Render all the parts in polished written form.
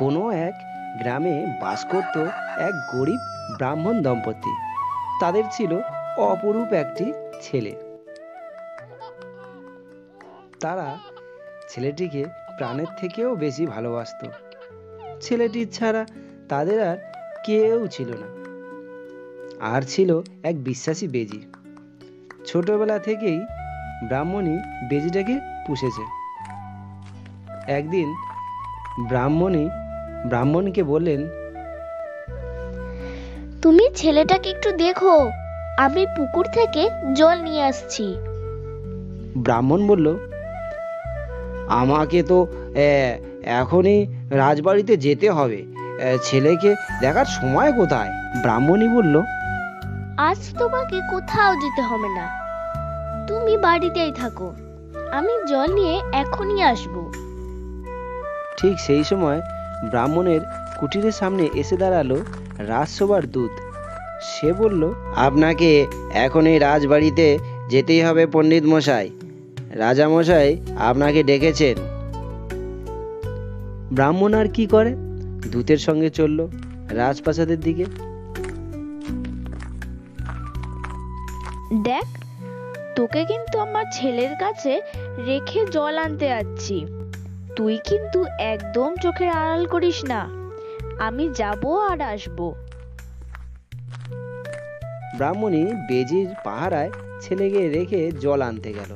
কোনো এক গ্রামে বাস করত এক গরিব ব্রাহ্মণ দম্পতি। তাদের ছিল অপরূপ একটি ছেলে। তারা ছেলেটিকে প্রাণের থেকেও বেশি ভালোবাসতো। ছেলেটি ছাড়া তাদের আর কেউ ছিল না। আর ছিল এক বিশ্বাসী বেজি। ছোটবেলা থেকেই ব্রাহ্মণী বেজিটাকে পুষেছে। একদিন ব্রাহ্মণকে বললেন, তুমি ছেলেটাকে একটু দেখো, আমি পুকুর থেকে জল নিয়ে আসছি। ব্রাহ্মণ বলল, আমাকে তো এখনই রাজবাড়িতে যেতে হবে, ছেলেকে দেখার সময় কোথায়? ব্রাহ্মণী বলল, আজ তোমাকে কোথাও যেতে হবে না, তুমি বাড়িতেই থাকো, আমি জল নিয়ে এখনই আসবো। ঠিক সেই সময় ব্রাহ্মণের কুটিরের সামনে এসে দাঁড়ালো রাজসভার দূত। সে বলল, আপনাকে এখন এই রাজবাড়িতে যেতেই হবে পণ্ডিত মশাই, রাজা মশাই আপনাকে ডেকেছেন। ব্রাহ্মণ আর কি করে, দূতের সঙ্গে চলল রাজপ্রাসাদের দিকে। দেখ, তোকে কিন্তু আমার ছেলের কাছে রেখে জল আনতে যাচ্ছি, তুই কিন্তু একদম চোখের আড়াল করিস না, আমি যাব আর আসবো। ব্রাহ্মণী বেজির পাহারায় ছেলেকে রেখে জল আনতে গেল।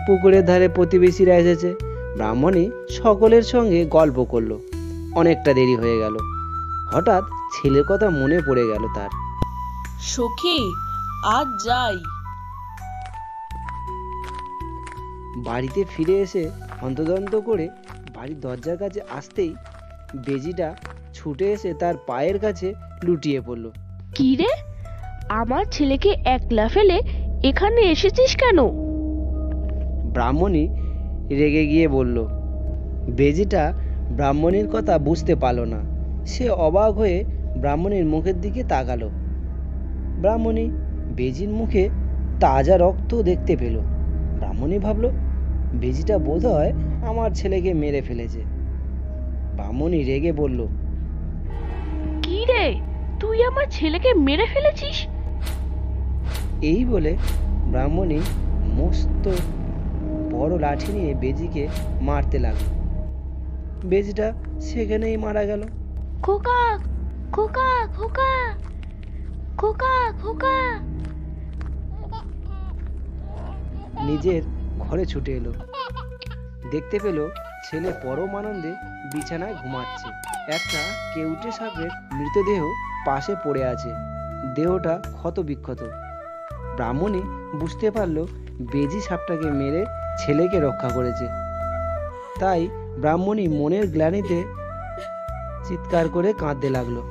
পুকুরের ধারে প্রতিবেশীরা এসেছে। ব্রাহ্মণী সকলের সঙ্গে গল্প করলো। অনেকটা দেরি হয়ে গেল। হঠাৎ ছেলের কথা মনে পড়ে গেল তার। সখী, আজ যাই। বাড়িতে ফিরে এসে হন্তদন্ত করে বাড়ির দরজার কাছে আসতেই বেজিটা ছুটে এসে তার পায়ের কাছে লুটিয়ে পড়ল। কি রে, আমার ছেলেকে একলা ফেলে এখানে এসেছিস কেন? ব্রাহ্মণী রেগে গিয়ে বলল। বেজিটা ব্রাহ্মণীর কথা বুঝতে পারল না। সে অবাক হয়ে ব্রাহ্মণীর মুখের দিকে তাকালো। ব্রাহ্মণী বেজির মুখে তাজা রক্ত দেখতে পেল। ব্রাহ্মণী ভাবল, বেজিটা বোধহয় আমার ছেলেকে মেরে ফেলেছে। ব্রাহ্মণী রেগে বলল, কি রে, তুই আমার ছেলেকে মেরে ফেলেছিস? এই বলে ব্রাহ্মণী মস্ত বড় লাঠি নিয়ে বেজিকে মারতে লাগলো। বেজিটা সেখানেই মারা গেল। খোকা, খোকা, খোকা, খোকা, খোকা। নিজের ঘরে ছুটে এলো। দেখতে পেল ছেলে পরম আনন্দে বিছানায় ঘুমাচ্ছে। একটা কেউটে সাপের মৃতদেহ পাশে পড়ে আছে। দেহটা ক্ষত বিক্ষত। ব্রাহ্মণী বুঝতে পারল বেজি সাপটাকে মেরে ছেলেকে রক্ষা করেছে। তাই ব্রাহ্মণী মনের গ্লানিতে চিৎকার করে কাঁদতে লাগলো।